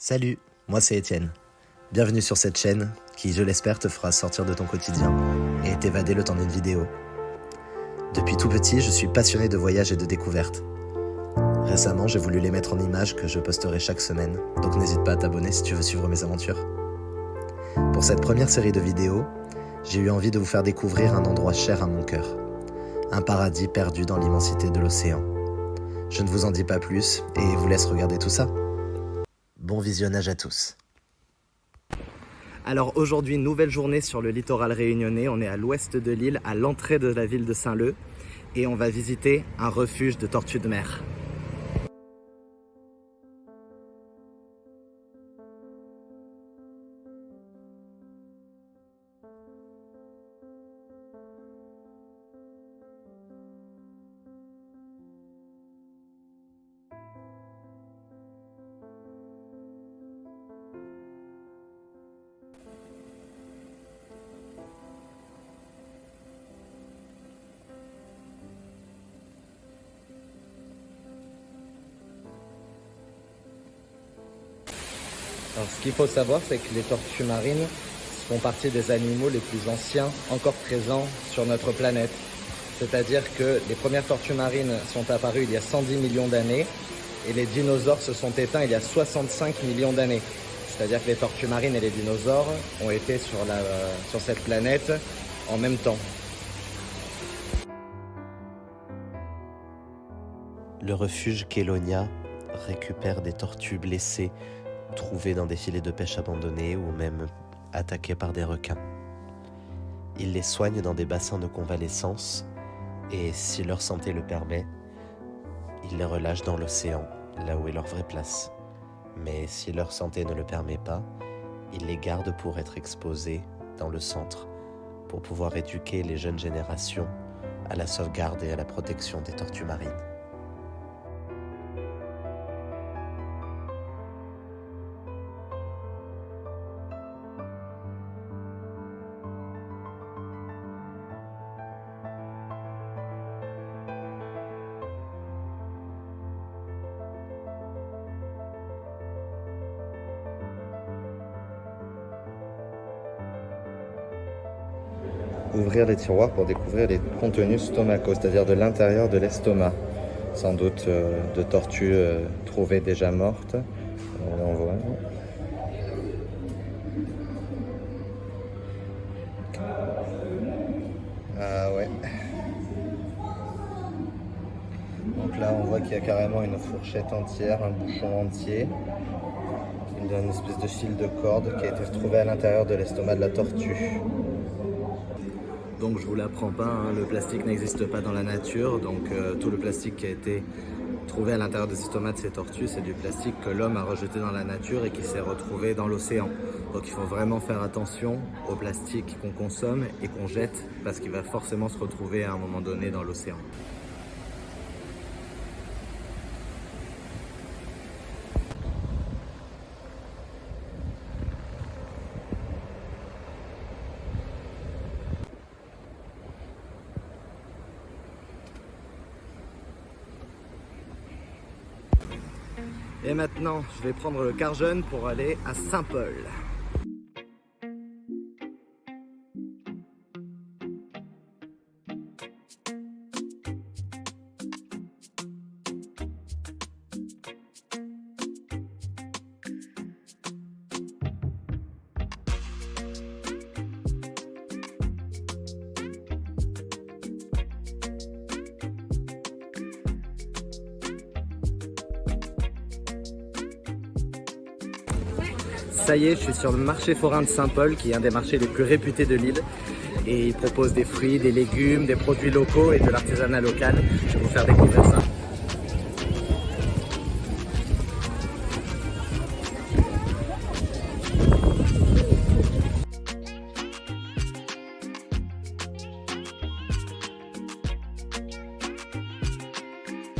Salut, moi c'est Étienne. Bienvenue sur cette chaîne qui, je l'espère, te fera sortir de ton quotidien et t'évader le temps d'une vidéo. Depuis tout petit, je suis passionné de voyage et de découverte. Récemment, j'ai voulu les mettre en images que je posterai chaque semaine, donc n'hésite pas à t'abonner si tu veux suivre mes aventures. Pour cette première série de vidéos, j'ai eu envie de vous faire découvrir un endroit cher à mon cœur. Un paradis perdu dans l'immensité de l'océan. Je ne vous en dis pas plus et vous laisse regarder tout ça. Bon visionnage à tous. Alors aujourd'hui, nouvelle journée sur le littoral réunionnais. On est à l'ouest de l'île, à l'entrée de la ville de Saint-Leu. Et on va visiter un refuge de tortues de mer. Alors, ce qu'il faut savoir, c'est que les tortues marines font partie des animaux les plus anciens encore présents sur notre planète. C'est-à-dire que les premières tortues marines sont apparues il y a 110 millions d'années et les dinosaures se sont éteints il y a 65 millions d'années. C'est-à-dire que les tortues marines et les dinosaures ont été sur cette planète en même temps. Le refuge Kélonia récupère des tortues blessées trouvées dans des filets de pêche abandonnés ou même attaquées par des requins. Ils les soignent dans des bassins de convalescence et, si leur santé le permet, ils les relâchent dans l'océan, là où est leur vraie place. Mais si leur santé ne le permet pas, ils les gardent pour être exposés dans le centre, pour pouvoir éduquer les jeunes générations à la sauvegarde et à la protection des tortues marines. Ouvrir les tiroirs pour découvrir les contenus stomacaux, c'est-à-dire de l'intérieur de l'estomac. Sans doute de tortues trouvées déjà mortes. On voit. Ah ouais. Donc là on voit qu'il y a carrément une fourchette entière, un bouchon entier. Il y a une espèce de fil de corde qui a été retrouvé à l'intérieur de l'estomac de la tortue. Donc je vous l'apprends pas, hein, le plastique n'existe pas dans la nature, donc tout le plastique qui a été trouvé à l'intérieur des estomacs de ces tortues, c'est du plastique que l'homme a rejeté dans la nature et qui s'est retrouvé dans l'océan. Donc il faut vraiment faire attention au plastique qu'on consomme et qu'on jette, parce qu'il va forcément se retrouver à un moment donné dans l'océan. Et maintenant, je vais prendre le car jeune pour aller à Saint-Paul. Ça y est, je suis sur le marché forain de Saint-Paul, qui est un des marchés les plus réputés de l'île. Et il propose des fruits, des légumes, des produits locaux et de l'artisanat local. Je vais vous faire découvrir ça.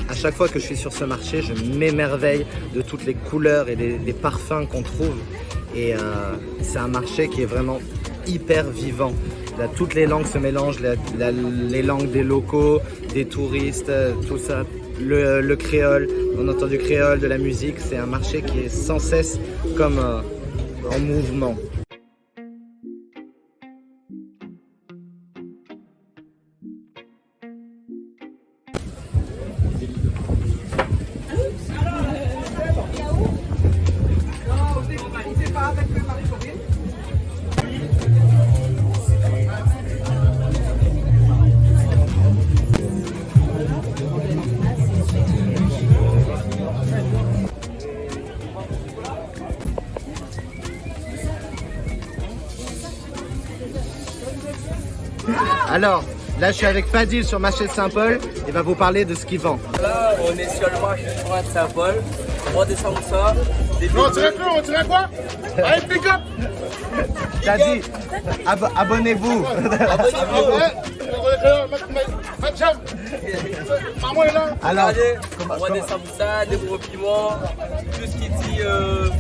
À chaque fois que je suis sur ce marché, je m'émerveille de toutes les couleurs et des parfums qu'on trouve. Et c'est un marché qui est vraiment hyper vivant. Là, toutes les langues se mélangent, les langues des locaux, des touristes, tout ça. le créole, on entend du créole, de la musique, c'est un marché qui est sans cesse comme en mouvement. Alors, là je suis avec Fadil sur marché de Saint-Paul, il va vous parler de ce qu'il vend. Là, on est sur le marché de Saint-Paul, on vend des samoussas, des On dirait quoi? Allez, pick up! T'as dit, abonnez-vous. Abonnez-vous. Maman est là. Alors, Regardez, on vend des samoussas, des gros piments, tout ce qui dit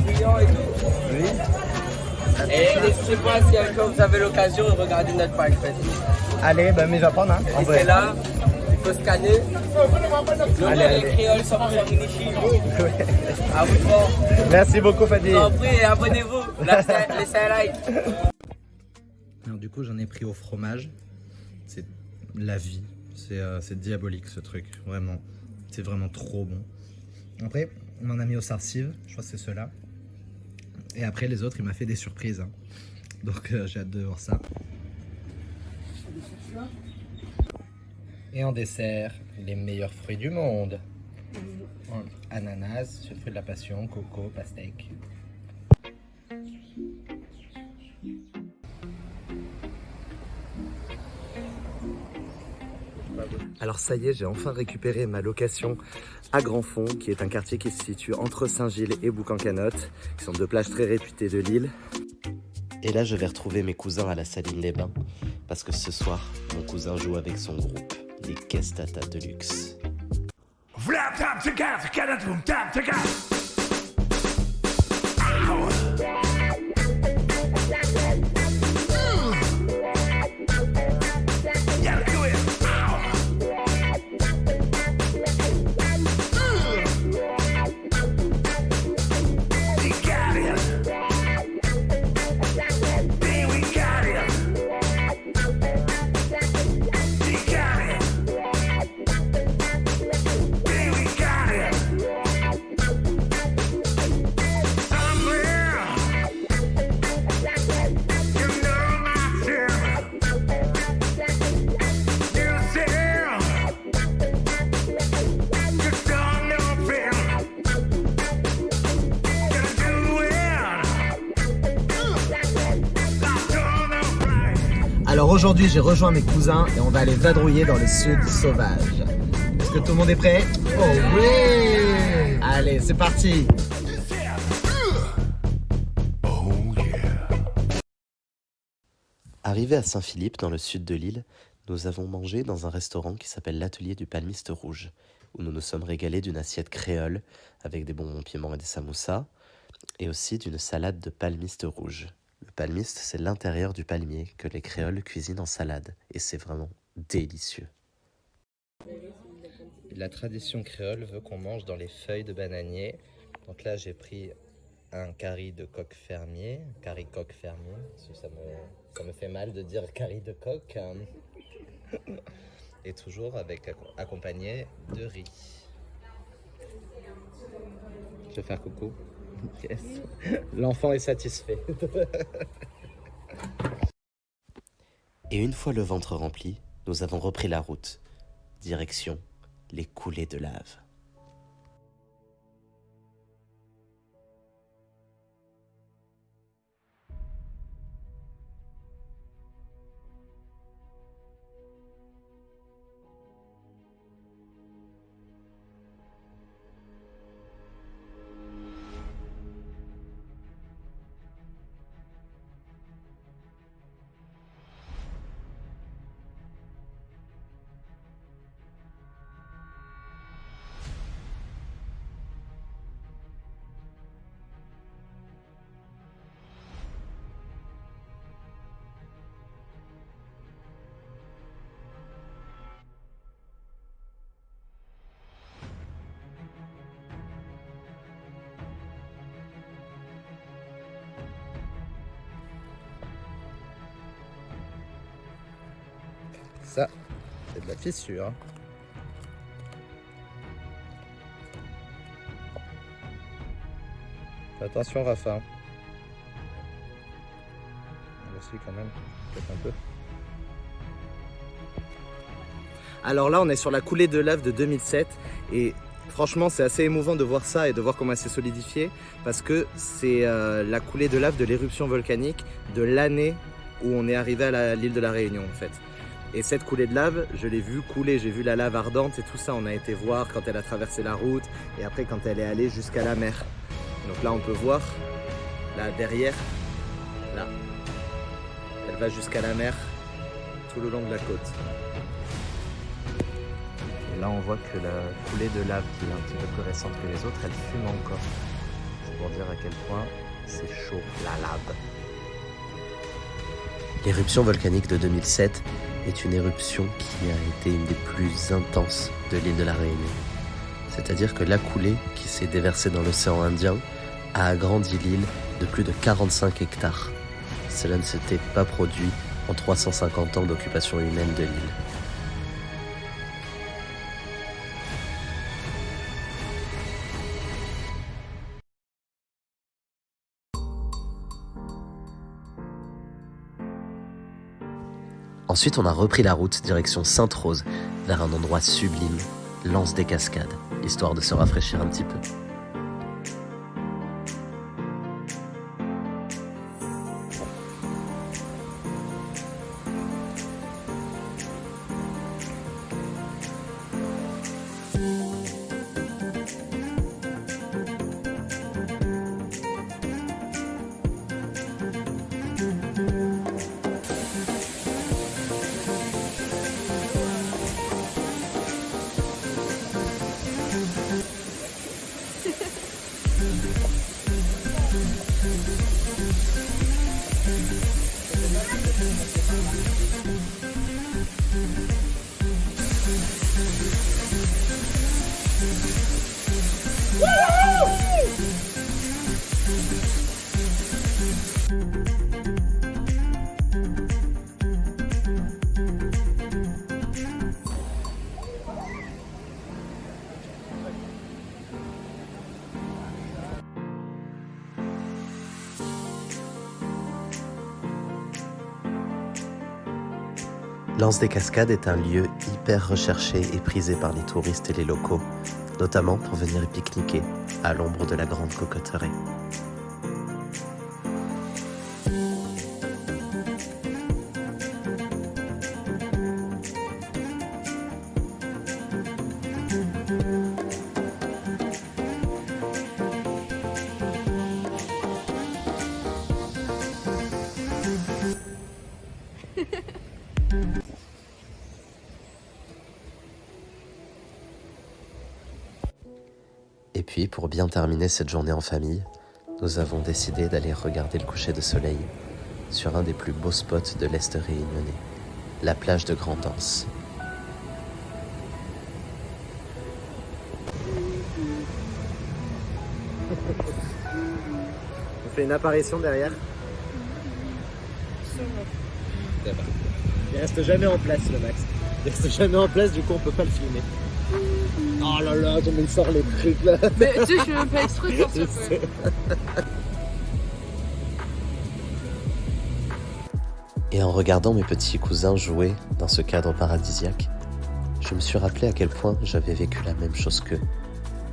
friand et tout. oui. Et n'hésitez pas si un jour vous avez l'occasion de regarder notre page Facebook. Allez, ben, mais je vais prendre. Hein, en Et vrai. c'est là, il faut scanner. Le nom Allez. des créoles 100% Minichi. À vous de voir. Merci beaucoup Fadil. Je vous en prie et abonnez-vous. Laissez un like. Alors, du coup, j'en ai pris au fromage. C'est la vie. C'est diabolique ce truc, vraiment. C'est vraiment trop bon. Après, on en a mis aux sarcives. Je crois que c'est ceux-là. Et après, les autres, il m'a fait des surprises. Hein. Donc, j'ai hâte de voir ça. Et en dessert, les meilleurs fruits du monde. Ananas, fruit de la passion, coco, pastèque. Alors ça y est, j'ai enfin récupéré ma location à Grandfond, qui est un quartier qui se situe entre Saint-Gilles et Boucan-Canotte, qui sont deux plages très réputées de l'île. Et là, je vais retrouver mes cousins à la Saline-les-Bains, parce que ce soir, mon cousin joue avec son groupe, les Caisses Tata Deluxe. Alors aujourd'hui, j'ai rejoint mes cousins et on va aller vadrouiller dans le sud sauvage. Est-ce que tout le monde est prêt? Oh oui! Allez, c'est parti! Arrivé à Saint-Philippe, dans le sud de l'île, nous avons mangé dans un restaurant qui s'appelle l'Atelier du Palmiste Rouge, où nous nous sommes régalés d'une assiette créole avec des bonbons piments et des samoussas, et aussi d'une salade de palmiste rouge. Le palmiste, c'est l'intérieur du palmier que les créoles cuisinent en salade, et c'est vraiment délicieux. La tradition créole veut qu'on mange dans les feuilles de bananier. Donc là, j'ai pris un curry de coq fermier, curry coq fermier, ça me fait mal de dire curry de coq, hein. Et toujours accompagné de riz. Je vais faire coucou. Yes. L'enfant est satisfait. Et une fois le ventre rempli, nous avons repris la route. Direction les coulées de lave. Ça, c'est de la fissure. Fais attention, Rafa. Aussi quand même, peut-être un peu. Alors là, on est sur la coulée de lave de 2007 et franchement, c'est assez émouvant de voir ça et de voir comment elle s'est solidifiée parce que c'est la coulée de lave de l'éruption volcanique de l'année où on est arrivé à l'île de la Réunion en fait. Et cette coulée de lave, je l'ai vue couler, j'ai vu la lave ardente et tout ça, on a été voir quand elle a traversé la route et après quand elle est allée jusqu'à la mer. Donc là, on peut voir, là derrière, là, elle va jusqu'à la mer tout le long de la côte. Et là, on voit que la coulée de lave, qui est un petit peu plus récente que les autres, elle fume encore. C'est pour dire à quel point c'est chaud, la lave. L'éruption volcanique de 2007 est une éruption qui a été une des plus intenses de l'île de la Réunion. C'est-à-dire que la coulée qui s'est déversée dans l'océan Indien a agrandi l'île de plus de 45 hectares. Cela ne s'était pas produit en 350 ans d'occupation humaine de l'île. Ensuite, on a repris la route direction Sainte-Rose, vers un endroit sublime, l'Anse des Cascades, histoire de se rafraîchir un petit peu. L'Anse des Cascades est un lieu hyper recherché et prisé par les touristes et les locaux, notamment pour venir y pique-niquer à l'ombre de la grande cocotteraie. Et puis, pour bien terminer cette journée en famille, nous avons décidé d'aller regarder le coucher de soleil sur un des plus beaux spots de l'Est réunionnais, la plage de Grande-Anse. On fait une apparition derrière. Il reste jamais en place le Max. Il reste jamais en place, du coup on peut pas le filmer. Oh là là, comment il sort les trucs là. Mais tu sais, je fais même pas exprès de sortir. Et en regardant mes petits cousins jouer dans ce cadre paradisiaque, je me suis rappelé à quel point j'avais vécu la même chose qu'eux.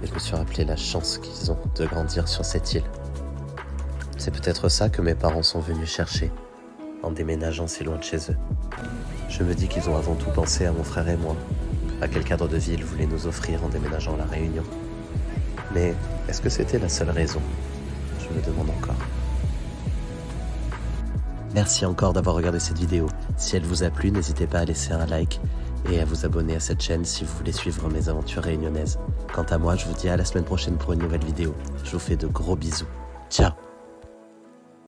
Et je me suis rappelé la chance qu'ils ont de grandir sur cette île. C'est peut-être ça que mes parents sont venus chercher, en déménageant si loin de chez eux. Je me dis qu'ils ont avant tout pensé à mon frère et moi, à quel cadre de vie ils voulaient nous offrir en déménageant à La Réunion. Mais est-ce que c'était la seule raison? Je me demande encore. Merci encore d'avoir regardé cette vidéo. Si elle vous a plu, n'hésitez pas à laisser un like et à vous abonner à cette chaîne si vous voulez suivre mes aventures réunionnaises. Quant à moi, je vous dis à la semaine prochaine pour une nouvelle vidéo. Je vous fais de gros bisous. Ciao!